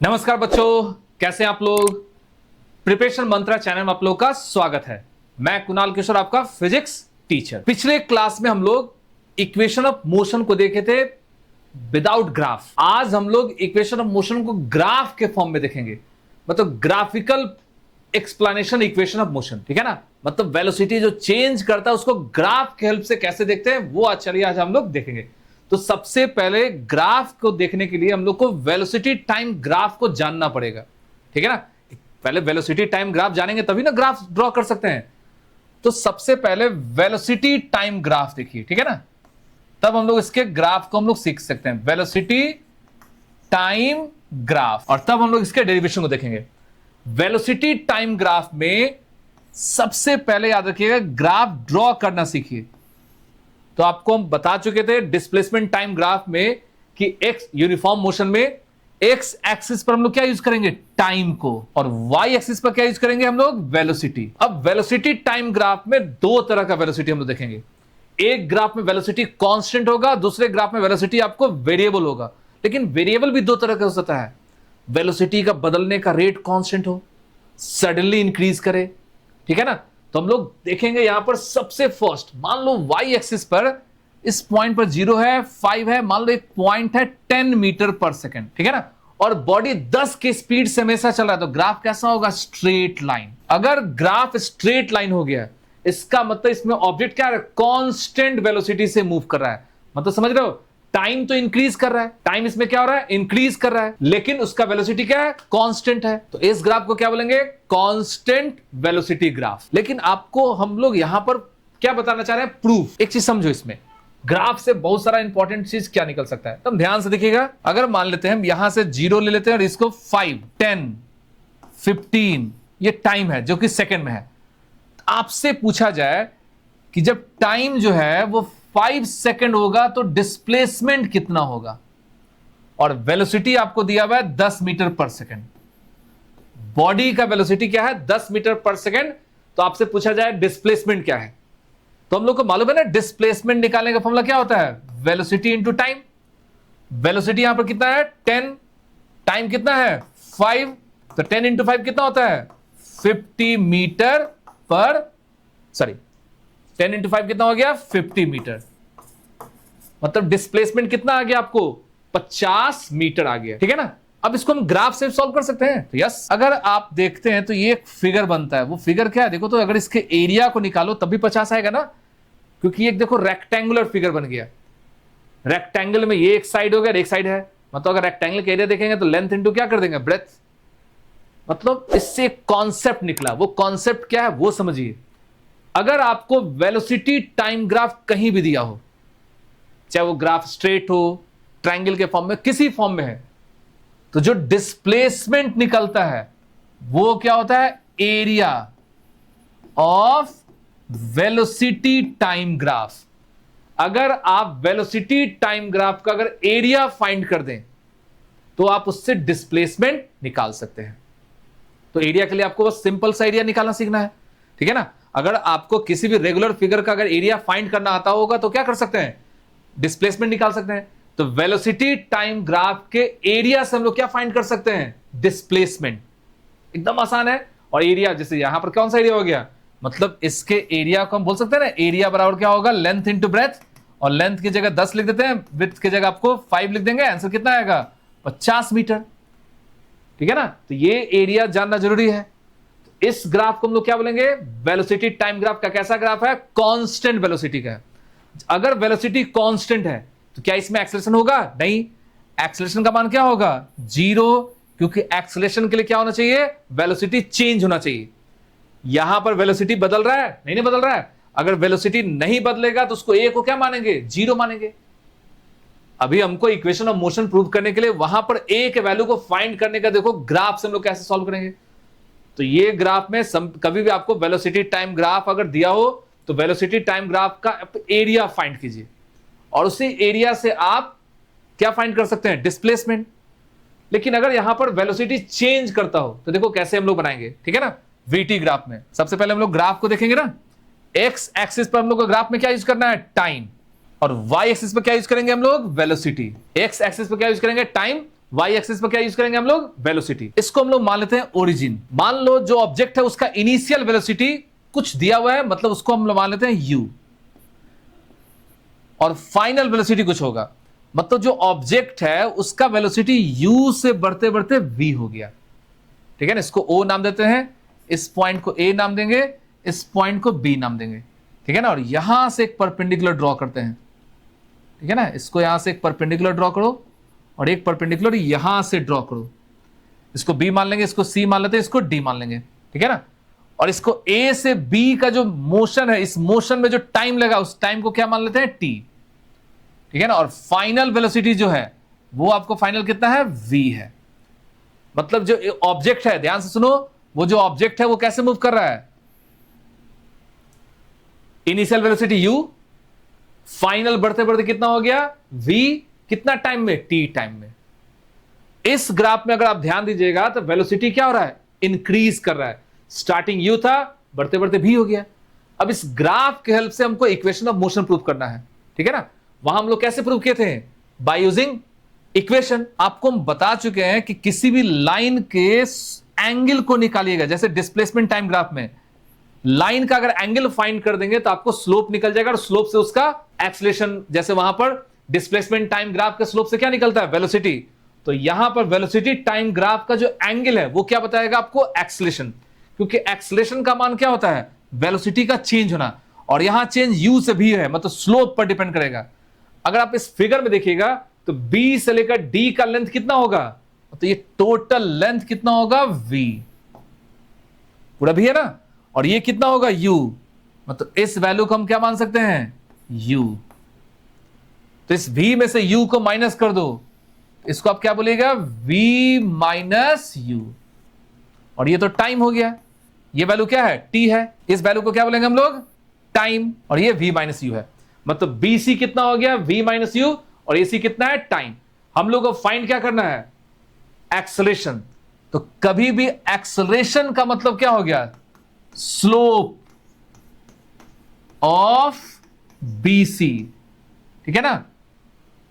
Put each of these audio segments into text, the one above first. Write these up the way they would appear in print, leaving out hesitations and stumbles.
नमस्कार बच्चों, कैसे हैं आप लोग। प्रिपरेशन मंत्रा चैनल में आप लोगों का स्वागत है। मैं कुणाल किशोर, आपका फिजिक्स टीचर। पिछले क्लास में हम लोग इक्वेशन ऑफ मोशन को देखे थे विदाउट ग्राफ। आज हम लोग इक्वेशन ऑफ मोशन को ग्राफ के फॉर्म में देखेंगे, मतलब graphical explanation equation of motion, ठीक है ना। मतलब वेलोसिटी जो चेंज करता है उसको ग्राफ के हेल्प से कैसे देखते हैं वो चलिए आज हम लोग देखेंगे। तो सबसे पहले ग्राफ को देखने के लिए हम लोग को वेलोसिटी टाइम ग्राफ को जानना पड़ेगा, ठीक है ना। पहले वेलोसिटी टाइम ग्राफ जानेंगे तभी ना ग्राफ ड्रॉ कर सकते हैं। तो सबसे पहले वेलोसिटी टाइम ग्राफ देखिए, ठीक है ना, तब हम लोग इसके ग्राफ को हम लोग सीख सकते हैं। वेलोसिटी टाइम ग्राफ, और तब हम लोग इसके डेरिवेशन को देखेंगे। वेलोसिटी टाइम ग्राफ में सबसे पहले याद रखिएगा ग्राफ ड्रॉ करना सीखिए। तो आपको हम बता चुके थे डिस्प्लेसमेंट टाइम ग्राफ में कि एक्स यूनिफॉर्म मोशन में एक्स एक्सिस पर हम लोग क्या यूज करेंगे, टाइम को, और वाई एक्सिस पर क्या यूज करेंगे हम लोग, वेलोसिटी। अब वेलोसिटी टाइम ग्राफ में दो तरह का वेलोसिटी हम लोग देखेंगे। एक ग्राफ में वेलोसिटी कांस्टेंट होगा, दूसरे ग्राफ में वेलोसिटी आपको वेरिएबल होगा। लेकिन वेरिएबल भी दो तरह का हो सकता है। वेलोसिटी का बदलने का रेट कांस्टेंट हो, सडनली इंक्रीज करे, ठीक है ना। तो हम लोग देखेंगे यहां पर सबसे फर्स्ट, मान लो वाई एक्सिस पर इस पॉइंट पर 0 है, 5 है, मान लो एक पॉइंट है 10 मीटर पर सेकेंड, ठीक है ना, और बॉडी 10 के स्पीड से हमेशा चल रहा है। तो ग्राफ कैसा होगा, स्ट्रेट लाइन। अगर ग्राफ स्ट्रेट लाइन हो गया, इसका मतलब इसमें ऑब्जेक्ट क्या है, कांस्टेंट वेलोसिटी से मूव कर रहा है। मतलब समझ रहे हो, टाइम तो इंक्रीज कर रहा है, टाइम इसमें क्या हो रहा है, इंक्रीज कर रहा है, लेकिन उसका वेलोसिटी क्या है, कांस्टेंट है। तो इस ग्राफ को क्या बोलेंगे, कांस्टेंट वेलोसिटी ग्राफ। लेकिन आपको हम लोग यहां पर क्या बताना चाह रहे हैं, प्रूफ। एक चीज समझो, इसमें ग्राफ से बहुत सारा इंपॉर्टेंट चीज क्या निकल सकता है, तो ध्यान से देखिएगा। अगर मान लेते हैं हम यहां से 0 ले लेते हैं और इसको 5, 10, 15 ये टाइम है जो कि सेकंड में है। आपसे पूछा जाए कि जब टाइम जो है वो 5 सेकंड होगा तो डिस्प्लेसमेंट कितना होगा, और वेलोसिटी आपको दिया हुआ है 10 मीटर पर सेकंड। बॉडी का वेलोसिटी क्या है, 10 मीटर पर सेकंड। तो आपसे पूछा जाए डिस्प्लेसमेंट क्या है, तो हम लोग को मालूम है ना, डिस्प्लेसमेंट निकालने का फॉर्मूला क्या होता है, वेलोसिटी इंटू टाइम। वेलोसिटी यहां पर कितना है, 10, टाइम कितना है 5, तो 10 इंटू 5 कितना होता है, 50 मीटर पर, सॉरी 10 इंटू 5 कितना हो गया, 50 मीटर। मतलब डिस्प्लेसमेंट कितना आ गया आपको, 50 मीटर आ गया, ठीक है ना। अब इसको हम ग्राफ से सॉल्व कर सकते हैं। तो यस, अगर आप देखते हैं तो ये एक फिगर बनता है। वो फिगर क्या है देखो, तो अगर इसके एरिया को निकालो तब भी 50 आएगा ना, क्योंकि एक देखो रेक्टेंगुलर फिगर बन गया। रेक्टेंगल में ये एक साइड हो गया, एक साइड है। मतलब अगर रेक्टेंगल का एरिया देखेंगे तो लेंथ इंटू क्या कर देंगे, ब्रेथ। मतलब इससे एक कॉन्सेप्ट निकला। वो कॉन्सेप्ट क्या है वो समझिए। अगर आपको वेलोसिटी टाइम ग्राफ कहीं भी दिया हो, चाहे वो ग्राफ स्ट्रेट हो, ट्रायंगल के फॉर्म में, किसी फॉर्म में है, तो जो डिस्प्लेसमेंट निकलता है वो क्या होता है, area of velocity time graph. अगर आप वेलोसिटी टाइम ग्राफ का अगर एरिया फाइंड कर दें तो आप उससे डिस्प्लेसमेंट निकाल सकते हैं। तो एरिया के लिए आपको बस सिंपल सा एरिया निकालना सीखना है, ठीक है ना। अगर आपको किसी भी रेगुलर फिगर का अगर एरिया फाइंड करना आता होगा तो क्या कर सकते हैं, डिस्प्लेसमेंट निकाल सकते हैं। तो वेलोसिटी टाइम ग्राफ के एरिया से हम लोग क्या फाइंड कर सकते हैं, डिस्प्लेसमेंट। एकदम आसान है। और एरिया जैसे यहां पर कौन सा एरिया हो गया, मतलब इसके एरिया को हम बोल सकते हैं ना, एरिया बराबर क्या होगा, लेंथ इंटू ब्रेथ। और लेंथ की जगह 10 लिख देते हैं, विड्थ की जगह आपको 5 लिख देंगे। आंसर कितना आएगा, 50 मीटर, ठीक है ना। तो ये एरिया जानना जरूरी है। इस ग्राफ को हम लोग क्या बोलेंगे, वेलोसिटी टाइम ग्राफ का कैसा ग्राफ है, कांस्टेंट वेलोसिटी का है। अगर वेलोसिटी कांस्टेंट है तो क्या इसमें एक्सेलरेशन होगा, नहीं। एक्सेलरेशन का मान क्या होगा, 0, क्योंकि एक्सेलरेशन के लिए क्या होना चाहिए, वेलोसिटी चेंज होना चाहिए। यहां पर वेलोसिटी बदल रहा है, नहीं बदल रहा है। अगर वेलोसिटी नहीं बदलेगा तो उसको ए को क्या मानेंगे, 0 मानेंगे। अभी हमको इक्वेशन ऑफ मोशन प्रूव करने के लिए वहां पर ए के वैल्यू को फाइंड करने का देखो ग्राफ से हम लोग कैसे सॉल्व करेंगे। तो ये ग्राफ में कभी भी आपको वेलोसिटी टाइम ग्राफ अगर दिया हो तो वेलोसिटी टाइम ग्राफ का एरिया फाइंड कीजिए, और उसी एरिया से आप क्या फाइंड कर सकते हैं, डिस्प्लेसमेंट। लेकिन अगर यहां पर वेलोसिटी चेंज करता हो तो देखो कैसे हम लोग बनाएंगे, ठीक है ना। वीटी ग्राफ में सबसे पहले हम लोग ग्राफ को देखेंगे ना। एक्स एक्सिस पर हम लोग को ग्राफ में क्या यूज करना है, टाइम। और वाई एक्सिस पर क्या यूज करेंगे हम लोग, वेलोसिटी। एक्स एक्सिस पर क्या यूज करेंगे, टाइम, वाई एक्सिस पर क्या यूज करेंगे हम लोग, वेलोसिटी। इसको हम लोग मान लेते हैं ओरिजिन। मान लो जो ऑब्जेक्ट है उसका इनिशियल वेलोसिटी कुछ दिया हुआ है, मतलब उसको हम लोग मान लेते हैं u, और फाइनल वेलोसिटी कुछ होगा, मतलब जो ऑब्जेक्ट है उसका वेलोसिटी u से बढ़ते बढ़ते v हो गया। ठीक है ना, इसको o नाम देते हैं, इस पॉइंट को a नाम देंगे, इस पॉइंट को b नाम देंगे। ठीक है ना, और यहां से एक परपेंडिकुलर ड्रॉ करते हैं। ठीक है ना, इसको यहां से एक परपेंडिकुलर ड्रॉ करो और एक परपेंडिकुलर यहां से ड्रॉ करो। इसको b मान लेंगे, इसको c मान लेते हैं, इसको d मान लेंगे। ठीक है ना, और इसको a से b का जो मोशन है, इस मोशन में जो टाइम लगा उस टाइम को क्या मान लेते हैं, t। ठीक है ना, और फाइनल वेलोसिटी जो है वो आपको फाइनल कितना है, v है। मतलब जो ऑब्जेक्ट है, ध्यान से सुनो, वो जो ऑब्जेक्ट है वो कैसे मूव कर रहा है, इनिशियल वेलोसिटी u, फाइनल बढ़ते बढ़ते कितना हो गया, v, कितना टाइम में, t टाइम में। इस ग्राफ में अगर आप ध्यान दीजिएगा तो वेलोसिटी क्या हो रहा है, इंक्रीज कर रहा है। स्टार्टिंग u था, बढ़ते बढ़ते v हो गया। अब इस ग्राफ के हेल्प से हमको इक्वेशन ऑफ मोशन प्रूव करना है। ठीक है ना, वहां हम लोग कैसे प्रूव किए थे, बाय यूजिंग इक्वेशन। आपको हम बता चुके हैं कि किसी भी लाइन के एंगल को निकालिएगा, जैसे डिस्प्लेसमेंट टाइम ग्राफ में लाइन का अगर एंगल फाइंड कर देंगे तो आपको स्लोप निकल जाएगा, और स्लोप से उसका एक्सीलरेशन, जैसे वहां पर डिस्प्लेसमेंट टाइम ग्राफ के स्लोप से क्या निकलता है, वेलोसिटी। तो यहां पर वेलोसिटी टाइम ग्राफ का जो एंगल है वो क्या बताएगा आपको, एक्सीलरेशन। क्योंकि एक्सीलरेशन का मान क्या होता है, वेलोसिटी का चेंज होना, और यहां चेंज u से v है, मतलब स्लोप पर डिपेंड करेगा। अगर आप इस फिगर में देखिएगा तो b से लेकर d का लेंथ कितना होगा, तो ये टोटल लेंथ कितना होगा, v, पूरा भी है ना, और ये कितना होगा, u, मतलब इस वैल्यू को हम क्या मान सकते हैं, u। तो इस v में से u को माइनस कर दो, इसको आप क्या बोलिएगा, v माइनस u, और ये तो टाइम हो गया। ये वैल्यू क्या है, t है, इस वैल्यू को क्या बोलेंगे हम लोग, टाइम, और ये v माइनस u है। मतलब bc कितना हो गया, v माइनस u, और ac कितना है, टाइम। हम लोग को फाइंड क्या करना है, एक्सेलरेशन। तो कभी भी एक्सेलरेशन का मतलब क्या हो गया, स्लोप ऑफ BC। ठीक है ना,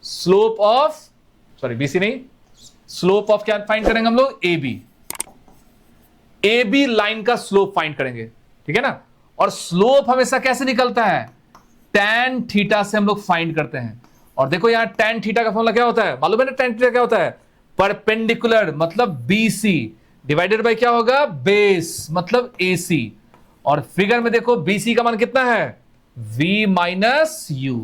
स्लोप ऑफ, सॉरी BC नहीं, स्लोप ऑफ क्या फाइंड करेंगे हम लोग, AB लाइन का स्लोप फाइंड करेंगे। ठीक है ना, और स्लोप हमेशा कैसे निकलता है, tan थीटा से हम लोग फाइंड करते हैं। और देखो यहां tan थीटा का फॉर्मूला क्या होता है, मालूम है ना, tan थीटा क्या होता है, परपेंडिकुलर मतलब BC डिवाइडेड बाय क्या होगा, बेस मतलब AC। और फिगर में देखो BC का मान कितना है, V माइनस U,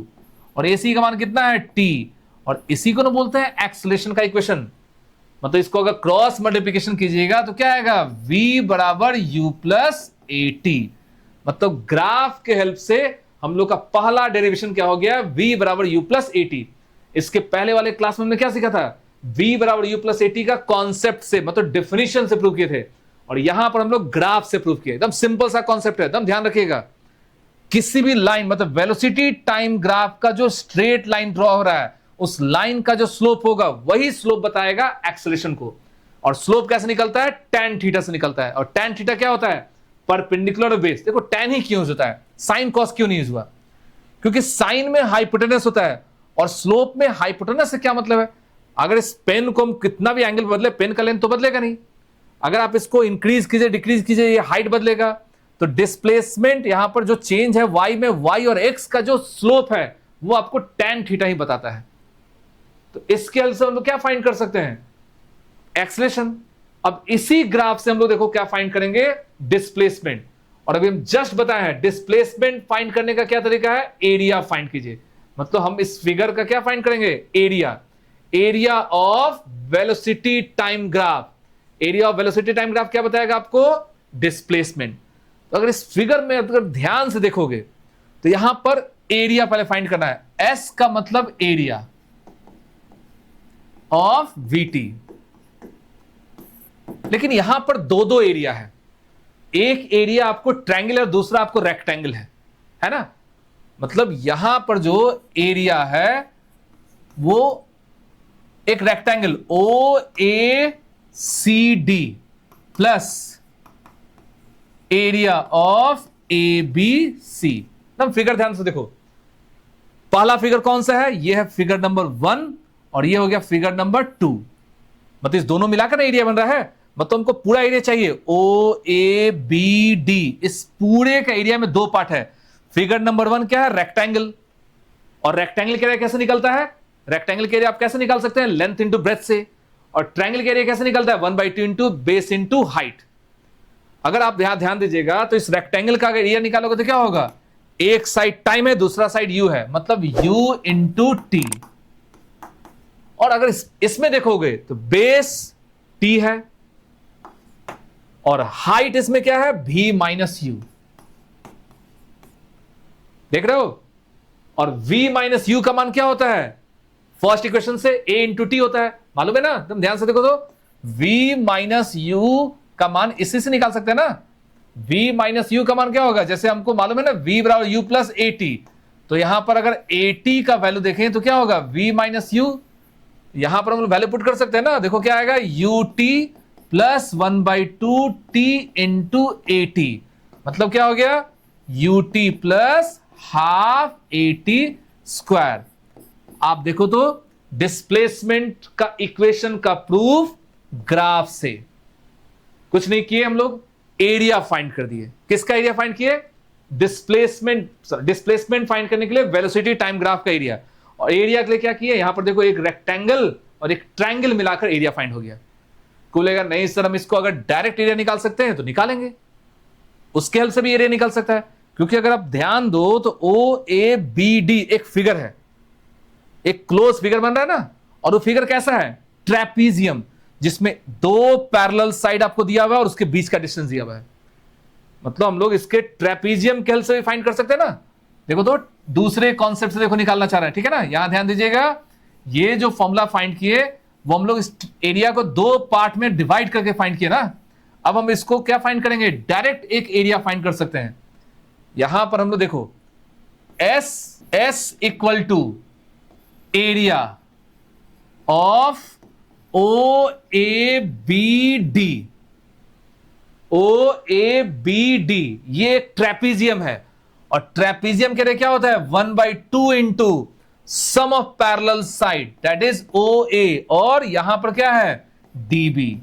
और AC का मान कितना है, T, और इसी को ना बोलते हैं एक्सेलरेशन का इक्वेशन। मतलब इसको अगर क्रॉस मल्टीप्लिकेशन कीजिएगा तो क्या आएगा, V बराबर U प्लस AT। मतलब ग्राफ के हेल्प से हम लोग का पहला डेरिवेशन क्या हो गया, V बराबर U प्लस AT। इसके पहले वाले क्लास में हमने क्या सीखा था, V बराबर U प्लस AT का कॉन्सेप्ट से, मतलब डेफिनेशन से प्रूव किए थे, और यहां पर हम लोग ग्राफ से प्रूव किए। एकदम सिंपल सा कॉन्सेप्ट है, एकदम ध्यान रखिएगा। किसी भी लाइन, मतलब वेलोसिटी टाइम ग्राफ का जो स्ट्रेट लाइन ड्रॉ हो रहा है, उस लाइन का जो स्लोप होगा वही स्लोप बताएगा एक्सेलरेशन को। और स्लोप कैसे निकलता है, tan थीटा से निकलता है। और tan थीटा क्या होता है, परपेंडिकुलर बेस। देखो tan ही क्यों यूज होता है, साइन कॉस क्यों नहीं यूज हुआ, क्योंकि साइन में हाइपोटेनस होता है और स्लोप में हाइपोटेनस से क्या मतलब है। अगर इस पेन को हम कितना भी एंगल बदले, पेन का लेंथ तो बदलेगा नहीं। अगर आप इसको इंक्रीज कीजिए डिक्रीज कीजिए, ये हाइट बदलेगा। तो डिस्प्लेसमेंट यहां पर जो चेंज है y में, y और x का जो स्लोप है वो आपको tan थीटा ही बताता है। तो इसके हेल्प से हम लोग क्या फाइंड कर सकते हैं, एक्सेलरेशन। अब इसी ग्राफ से हम लोग देखो क्या फाइंड करेंगे, डिस्प्लेसमेंट। और अभी हम जस्ट बताए हैं डिस्प्लेसमेंट फाइंड करने का क्या तरीका है, एरिया फाइंड कीजिए। मतलब हम इस फिगर का क्या फाइंड करेंगे, area, area of velocity time graph. Area of velocity time graph क्या बताएगा आपको, डिस्प्लेसमेंट। तो अगर इस फिगर में अगर ध्यान से देखोगे तो यहां पर एरिया पहले फाइंड करना है, एस का मतलब एरिया ऑफ VT। लेकिन यहां पर दो दो एरिया है, एक एरिया आपको ट्रायंगुलर, दूसरा आपको रेक्टेंगल है ना। मतलब यहां पर जो एरिया है वो एक rectangle OACD plus area of ABC। एकदम फिगर ध्यान से देखो, पहला फिगर कौन सा है, ये है फिगर नंबर 1 और ये हो गया फिगर नंबर 2। मतलब इस दोनों मिलाकर एरिया बन रहा है, मतलब हमको पूरा एरिया चाहिए। ओ ए बी डी, इस पूरे का एरिया में दो पार्ट है। फिगर नंबर 1 क्या है? रेक्टेंगल। और रेक्टेंगल के एरिया कैसे निकलता है? रेक्टेंगल के एरिया आप कैसे निकाल सकते हैं? लेंथ इंटू ब्रेथ से। और ट्रायंगल के एरिया कैसे निकलता है? 1/2 इंटू बेस इंटू हाइट। अगर आप यहां ध्यान दीजिएगा तो इस रेक्टेंगल का अगर एरिया निकालोगे तो क्या होगा? एक साइड टाइम है, दूसरा साइड यू है, मतलब u इंटू टी। और अगर इसमें देखोगे तो बेस t है और हाइट इसमें क्या है? v minus you. देख रहे हो? और v माइनस यू का मान क्या होता है? फर्स्ट इक्वेशन से a इंटू टी होता है, मालूम है ना? तुम ध्यान से देखो तो v माइनस यू का मान इसी से निकाल सकते हैं ना। v माइनस यू का मान क्या होगा? जैसे हमको मालूम है ना v बराबर u प्लस ए टी, तो यहां पर अगर ए टी का वैल्यू देखें तो क्या होगा? v minus you. यहां पर हम लोग वैल्यू पुट कर सकते हैं ना, देखो क्या आएगा? You t plus 1/2 T into A T, मतलब क्या हो गया? You t plus half a t square. आप देखो तो डिस्प्लेसमेंट का इक्वेशन का प्रूफ ग्राफ से, कुछ नहीं किए हम लोग, एरिया फाइंड कर दिए। किसका एरिया फाइंड किए? डिस्प्लेसमेंट फाइंड करने के लिए वेलोसिटी टाइम ग्राफ का एरिया। और एरिया के लिए क्या किए? यहां पर देखो एक रेक्टेंगल और एक ट्रायंगल मिलाकर एरिया फाइंड हो गया। कोई लेगा नहीं सर हम इसको अगर डायरेक्ट एरिया निकाल सकते हैं तो निकालेंगे, उसके हेल्प से भी एरिया निकाल सकता है। क्योंकि अगर आप ध्यान दो तो ओ ए बी डी एक फिगर है, एक क्लोज फिगर बन रहा है ना। और वो फिगर कैसा है? ट्रेपीजियम, जिसमें दो पैरेलल साइड आपको दिया हुआ है और उसके बीच का डिस्टेंस दिया हुआ है। मतलब हम लोग इसके ट्रेपीजियम के हेल्प से भी फाइंड कर सकते हैं ना। देखो तो दूसरे कॉन्सेप्ट से देखो निकालना चाह रहे हैं, ठीक है ना। यहां ध्यान दीजिएगा, ये जो फॉर्मूला फाइंड किए वो हम लोग इस एरिया को दो पार्ट में डिवाइड करके फाइंड किए ना। अब हम इसको क्या फाइंड करेंगे? डायरेक्ट एक एरिया फाइंड कर सकते हैं। यहां पर हम लोग देखो S equal to area of O A B D. O A B D ये एक ट्रेपीजियम है, और ट्रेपीजियम के लिए क्या होता है? 1/2 into sum of parallel side, that is O A, और यहां पर क्या है? D B.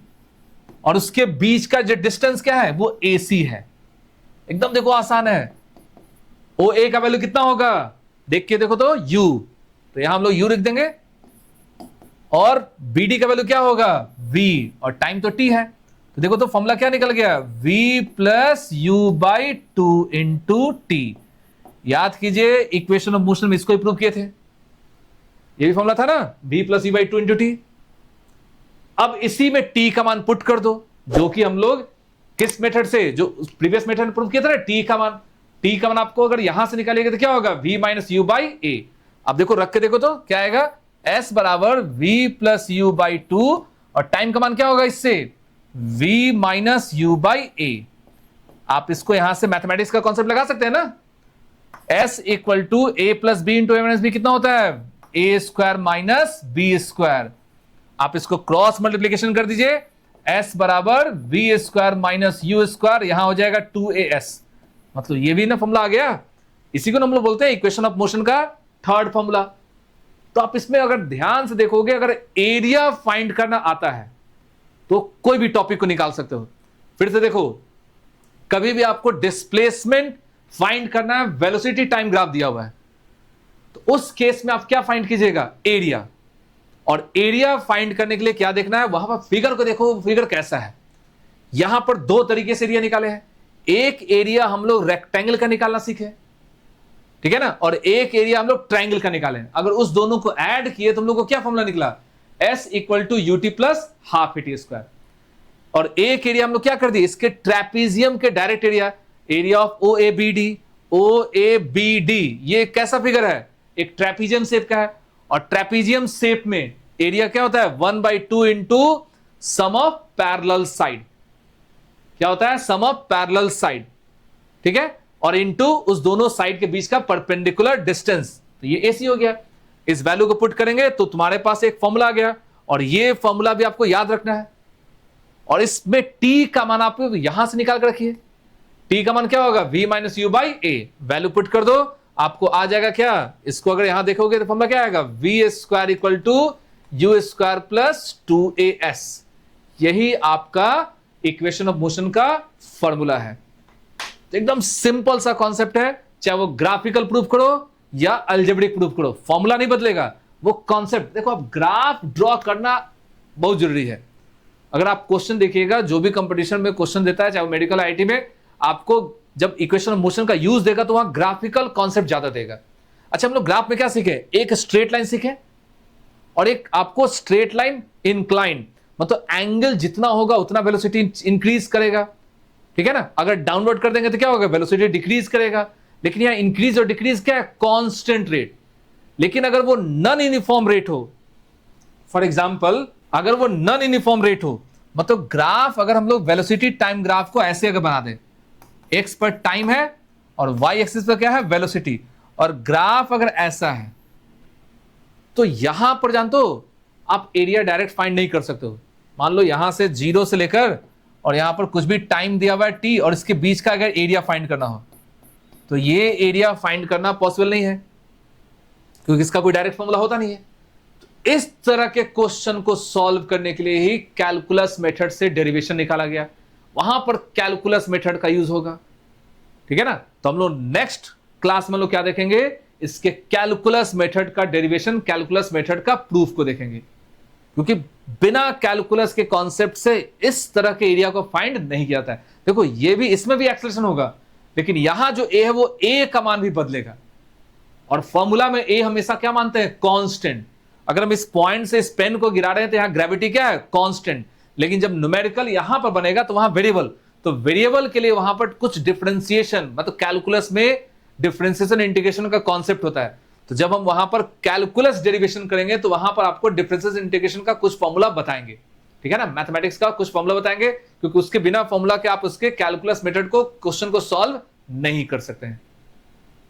और उसके बीच का जो डिस्टेंस क्या है? वो ए सी है। एकदम देखो आसान है। ओ ए का वैल्यू कितना होगा? देख के देखो तो u, तो यहां हम लोग u लिख देंगे। और बी डी का वैल्यू क्या होगा? v, और टाइम तो t है, तो देखो तो फॉर्मूला क्या निकल गया? v plus you by two into T. याद कीजिए इक्वेशन ऑफ मोशन में इसको प्रूव किए थे, ये भी फॉर्मूला था ना, v plus you by two into T. अब इसी में t का मान पुट कर दो, जो कि हम लोग किस मेथड से, जो प्रीवियस मेथड में प्रूव किया था ना, t का मान। t का मान आपको अगर यहां से निकालिएगा तो क्या होगा? v माइनस यू बाई ए। अब देखो रख के देखो तो क्या आएगा? s बराबर v plus you by two, और टाइम का मान क्या होगा इससे? v माइनस यू बाई ए। आप इसको यहां से मैथमेटिक्स का कॉन्सेप्ट लगा सकते हैं ना। s equal to a plus b into a minus b कितना होता है? A square minus b square. आप इसको क्रॉस मल्टीप्लीकेशन कर दीजिए, s बराबर v square minus u square, यहां हो जाएगा 2as। मतलब ये भी ना फॉर्मूला आ गया। इसी को हम लोग बोलते हैं इक्वेशन ऑफ मोशन का थर्ड फॉर्मूला। तो आप इसमें अगर ध्यान से देखोगे, अगर एरिया फाइंड करना आता है तो कोई भी टॉपिक को निकाल सकते हो। फिर से देखो, कभी भी आपको डिस्प्लेसमेंट फाइंड करना है, वेलोसिटी टाइम ग्राफ दिया हुआ है, तो उस केस में आप क्या फाइंड कीजिएगा? एरिया। और एरिया फाइंड करने के लिए क्या देखना है? वहां पर फिगर को देखो, फिगर कैसा है। यहां पर दो तरीके से एरिया निकाले हैं। एक एरिया हम लोग रेक्टेंगल का निकालना सीखे, ठीक है ना, और एक एरिया हम लोग ट्रायंगल का निकाले। अगर उस दोनों को ऐड किए तो हम लोग को क्या फॉर्मूला निकला? S equal to u t plus half a t square. और एक एरिया हम लोग क्या कर दिए? इसके ट्रेपीजियम के direct area of O A B D. O A B D ये कैसा फिगर है? एक ट्रेपीजियम शेप का है, और ट्रेपीजियम शेप में एरिया क्या होता है? 1/2 into sum of parallel side. क्या होता है? सम ऑफ पैरेलल साइड, ठीक है, और इंटू उस दोनों साइड के बीच का परपेंडिकुलर डिस्टेंस। तो ये एसी हो गया। इस वैल्यू को पुट करेंगे तो तुम्हारे पास एक फॉर्मूला आ गया, और ये फॉर्मूला भी आपको याद रखना है। और इसमें टी का मान आप यहां से निकाल कर रखिए। टी का मान क्या होगा? v minus you by A. Value put कर दो, आपको आ जाएगा क्या? इसको अगर यहां देखोगे तो फॉर्मूला क्या आएगा? v square equal to u square plus 2as, यही आपका इक्वेशन ऑफ मोशन का फॉर्मूला है। एकदम सिंपल सा कॉन्सेप्ट है, चाहे वो ग्राफिकल प्रूफ करो या अलजेब्रिक प्रूफ करो, फॉर्मूला नहीं बदलेगा, वो कॉन्सेप्ट। देखो, आप ग्राफ ड्रॉ करना बहुत जरूरी है। अगर आप क्वेश्चन देखिएगा, जो भी कंपटीशन में क्वेश्चन देता है, चाहे वो मेडिकल आईटी में, आपको जब इक्वेशन ऑफ मोशन का यूज देगा तो वहां ग्राफिकल कॉन्सेप्ट ज्यादा देगा। अच्छा, हम लोग ग्राफ में क्या सीखे? एक स्ट्रेट लाइन सीखे और एक आपको स्ट्रेट लाइन इंक्लाइन, मतलब एंगल जितना होगा उतना वेलोसिटी इंक्रीज करेगा, ठीक है ना। अगर डाउनवर्ड कर देंगे तो क्या होगा? वेलोसिटी डिक्रीज करेगा। लेकिन यहां इंक्रीज और डिक्रीज क्या है? Constant rate. लेकिन अगर वो नॉन यूनिफॉर्म रेट हो, फॉर एग्जांपल अगर वो नॉन यूनिफॉर्म रेट हो, मतलब ग्राफ अगर हम लोग वेलोसिटी टाइम ग्राफ को ऐसे अगर बना दें, एक्स पर टाइम है और वाई एक्सिस पर क्या है? वेलोसिटी, और ग्राफ अगर ऐसा है, तो यहां पर जानते हो आप एरिया डायरेक्ट फाइंड नहीं कर सकते हो। मान लो यहां से 0 से लेकर और यहां पर कुछ भी टाइम दिया हुआ है t, और इसके बीच का अगर एरिया फाइंड करना हो तो ये एरिया फाइंड करना पॉसिबल नहीं है, क्योंकि इसका कोई डायरेक्ट फॉर्मूला होता नहीं है। तो इस तरह के क्वेश्चन को सॉल्व करने के लिए ही कैलकुलस मेथड से डेरिवेशन निकाला गया, वहां पर कैलकुलस मेथड का यूज होगा, ठीक है ना। तो हम लोग नेक्स्ट क्लास में लोग क्या देखेंगे? इसके कैलकुलस मेथड का डेरिवेशन, कैलकुलस मेथड का प्रूफ को देखेंगे, क्योंकि बिना कैलकुलस के कॉन्सेप्ट से इस तरह के एरिया को फाइंड नहीं किया जाता है। देखो, ये भी, इसमें भी एक्सेलरेशन होगा, लेकिन यहां जो ए है वो ए का मान भी बदलेगा, और फॉर्मूला में ए हमेशा क्या मानते हैं? कांस्टेंट। अगर हम इस पॉइंट से इस पेन को गिरा रहे हैं तो यहां ग्रेविटी क्या है? कांस्टेंट। लेकिन जब न्यूमेरिकल यहां पर बनेगा तो वहां वेरिएबल, तो वेरिएबल के लिए वहां पर कुछ डिफरेंशिएशन, मतलब कैलकुलस में डिफरेंशिएशन इंटीग्रेशन का कॉन्सेप्ट होता है। तो जब हम वहां पर कैलकुलस डेरिवेशन करेंगे तो वहां पर आपको डिफरेंशिएशन इंटीग्रेशन का कुछ फॉर्मूला बताएंगे, ठीक है ना। मैथमेटिक्स का कुछ फॉर्मूला बताएंगे, क्योंकि उसके बिना फॉर्मूला के आप उसके कैलकुलस मेथड को, क्वेश्चन को सॉल्व नहीं कर सकते हैं,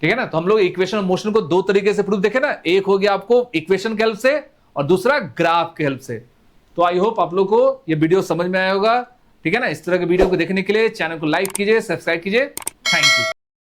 ठीक है ना। तो हम लोग इक्वेशन ऑफ मोशन को दो तरीके से प्रूफ देखे ना, एक हो गया आपको इक्वेशन के हेल्प से और दूसरा ग्राफ के हेल्प से। तो आई होप आप लोग को ये वीडियो समझ में आया होगा, ठीक है ना। इस तरह के वीडियो को देखने के लिए चैनल को लाइक कीजिए, सब्सक्राइब कीजिए। Thank you.